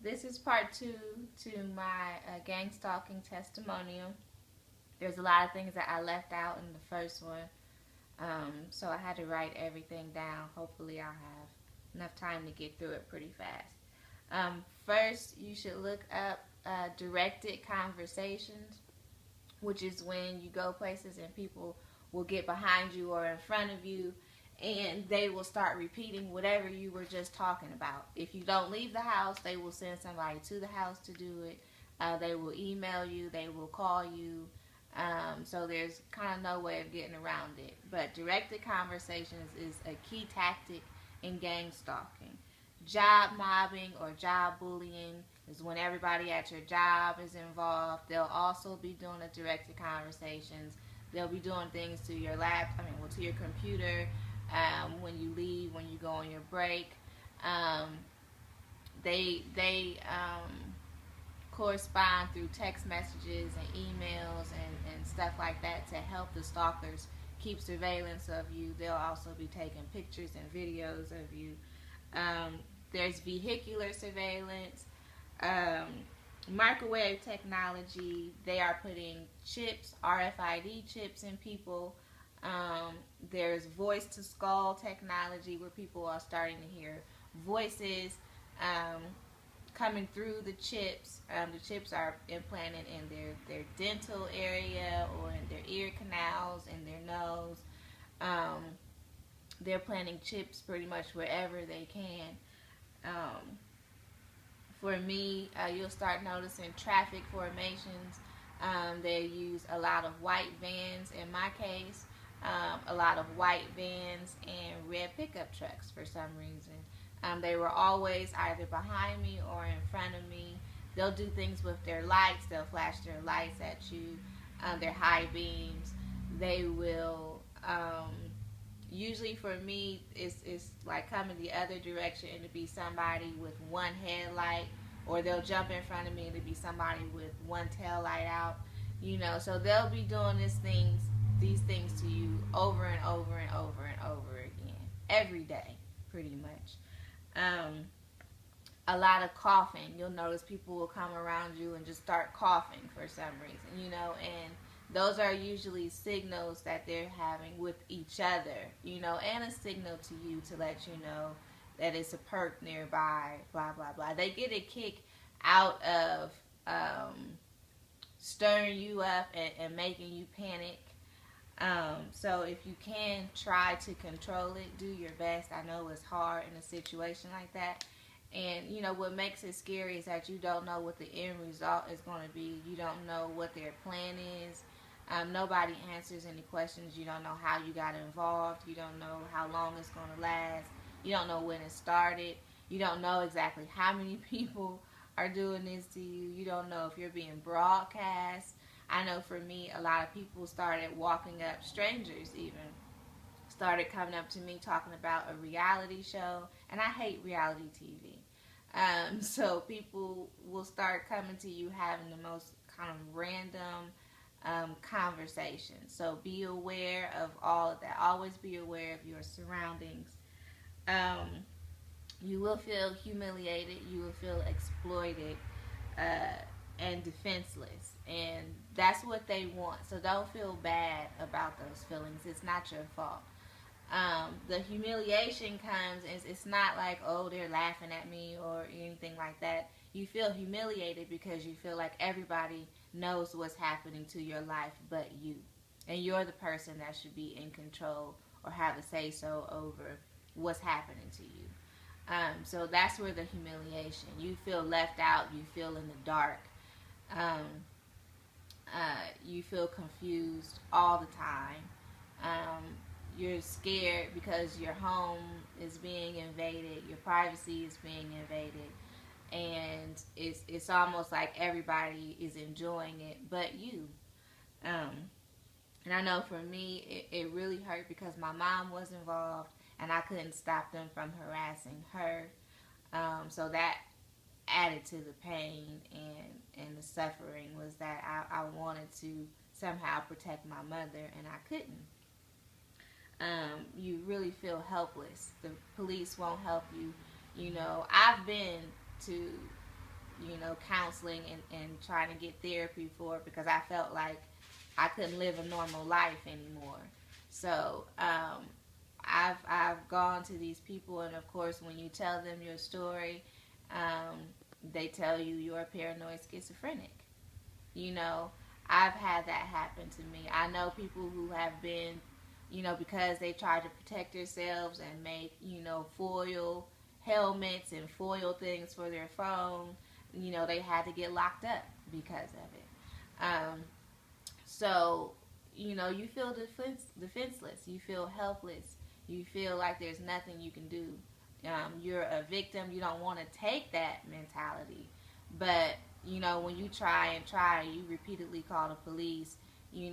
This is part two to my gang stalking testimonial. There's a lot of things that I left out in the first one, so I had to write everything down. Hopefully, I'll have enough time to get through it pretty fast. First, you should look up directed conversations, which is when you go places and people will get behind you or in front of you and they will start repeating whatever you were just talking about. If you don't leave the house, they will send somebody to the house to do it. They will email you, they will call you. So there's kind of no way of getting around it. But directed conversations is a key tactic in gang stalking. Job mobbing or job bullying is when everybody at your job is involved. They'll also be doing the directed conversations. They'll be doing things to your to your computer when you leave, when you go on your break. Um, they correspond through text messages and emails and stuff like that to help the stalkers keep surveillance of you. They'll also be taking pictures and videos of you. Um, there's vehicular surveillance, um, microwave technology. They are putting chips, RFID chips in people. Um, there's voice to skull technology where people are starting to hear voices um, coming through the chips. The chips are implanted in their dental area or in their ear canals, in their nose. Um, they're planting chips pretty much wherever they can. Um, for me, you'll start noticing traffic formations. They use a lot of white vans in my case, a lot of white vans and red pickup trucks for some reason. They were always either behind me or in front of me. They'll do things with their lights. They'll flash their lights at you, their high beams. They will usually for me it's like coming the other direction and to be somebody with one headlight, or they'll jump in front of me and to be somebody with one tail light out, so they'll be doing these things to you over and over and over and over again every day pretty much. A lot of coughing. You'll notice people will come around you and just start coughing for some reason, and those are usually signals that they're having with each other, and a signal to you to let you know that it's a perk nearby, blah, blah, blah. They get a kick out of stirring you up and making you panic. So if you can try to control it, do your best. I know it's hard in a situation like that. And what makes it scary is that you don't know what the end result is going to be. You don't know what their plan is. Nobody answers any questions. You don't know how you got involved. You don't know how long it's going to last. You don't know when it started. You don't know exactly how many people are doing this to you. You don't know if you're being broadcast. I know for me, a lot of people started walking up, strangers even, started coming up to me talking about a reality show. And I hate reality TV. So people will start coming to you having the most kind of random conversations. So be aware of all of that. Always be aware of your surroundings. Um, you will feel humiliated. You will feel exploited and defenseless. And that's what they want. So don't feel bad about those feelings. It's not your fault. The humiliation comes, it's not like, oh, they're laughing at me or anything like that. You feel humiliated because you feel like everybody knows what's happening to your life but you. And you're the person that should be in control or have a say so over what's happening to you. So that's where the humiliation. You feel left out. You feel in the dark. Um, you feel confused all the time. Um, you're scared because your home is being invaded. Your privacy is being invaded. And it's almost like everybody is enjoying it but you. Um, and I know for me, it really hurt because my mom was involved and I couldn't stop them from harassing her. So that added to the pain and the suffering was that I wanted to somehow protect my mother and I couldn't. You really feel helpless. The police won't help you. I've been to counseling and trying to get therapy for it, because I felt like I couldn't live a normal life anymore. So I've gone to these people, and of course, when you tell them your story, um, they tell you you're a paranoid schizophrenic. You know, I've had that happen to me. I know people who have been, because they try to protect themselves and make, foil helmets and foil things for their phone, they had to get locked up because of it. So, you feel defenseless. You feel helpless. You feel like there's nothing you can do. You're a victim. You don't want to take that mentality. But, when you try, you repeatedly call the police. You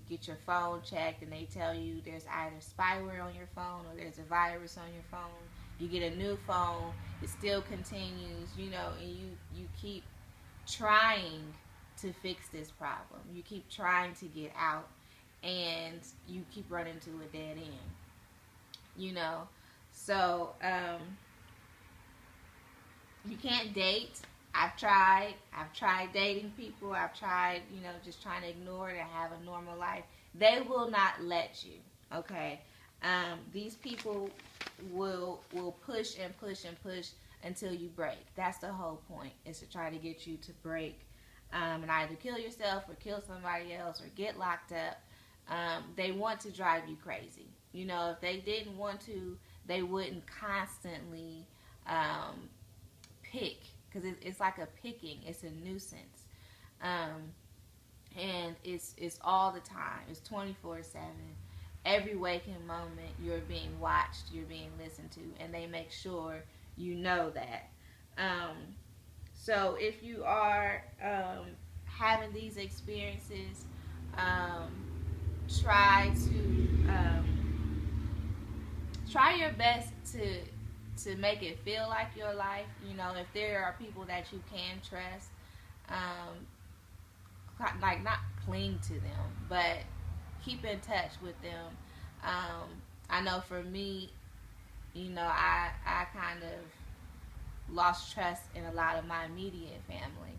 get your phone checked and they tell you there's either spyware on your phone or there's a virus on your phone. You get a new phone. It still continues, and you keep trying to fix this problem. You keep trying to get out, and you keep running to a dead end. You know, so you can't date. I've tried dating people. I've tried, just trying to ignore it and have a normal life. They will not let you. Okay, these people will push and push and push until you break. That's the whole point, is to try to get you to break, and either kill yourself or kill somebody else or get locked up. They want to drive you crazy. If they didn't want to, they wouldn't constantly pick, because it's like a picking. It's a nuisance, and it's all the time. It's 24/7. Every waking moment, you're being watched, you're being listened to, and they make sure you know that. Um, so if you are having these experiences, um, try to try your best to make it feel like your life. If there are people that you can trust, like, not cling to them, but keep in touch with them. I know for me, I kind of lost trust in a lot of my immediate family,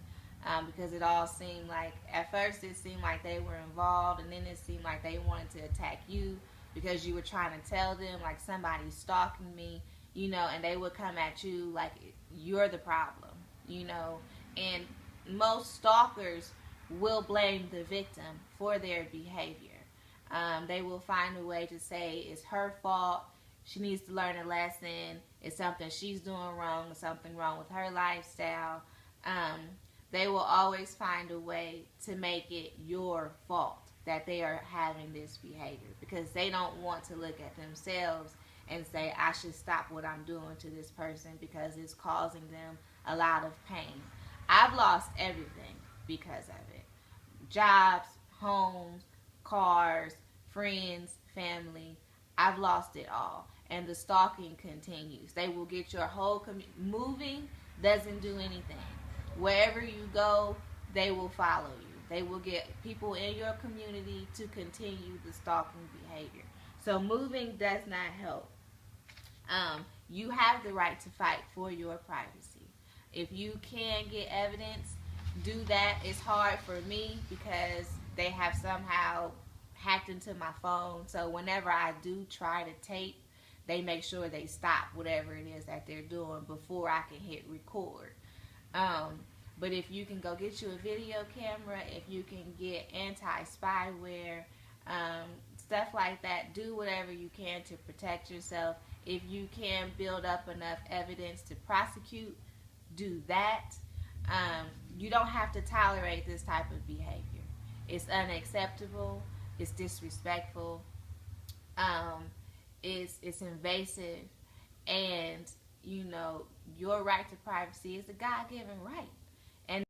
because it all seemed like, at first it seemed like they were involved, and then it seemed like they wanted to attack you because you were trying to tell them, like, somebody's stalking me, and they would come at you like you're the problem, and most stalkers will blame the victim for their behavior. They will find a way to say it's her fault. She needs to learn a lesson. It's something she's doing wrong. Something wrong with her lifestyle. They will always find a way to make it your fault that they are having this behavior, because they don't want to look at themselves and say, I should stop what I'm doing to this person because it's causing them a lot of pain. I've lost everything because of it. Jobs, homes, cars, friends, family. I've lost it all. And the stalking continues. They will get your whole moving doesn't do anything. Wherever you go, they will follow you. They will get people in your community to continue the stalking behavior. So moving does not help. You have the right to fight for your privacy. If you can get evidence, do that. It's hard for me because they have somehow hacked into my phone. So whenever I do try to tape, they make sure they stop whatever it is that they're doing before I can hit record. But if you can go get you a video camera, if you can get anti-spyware, stuff like that, do whatever you can to protect yourself. If you can build up enough evidence to prosecute, do that. You don't have to tolerate this type of behavior. It's unacceptable. It's disrespectful. It's invasive, and your right to privacy is a God-given right.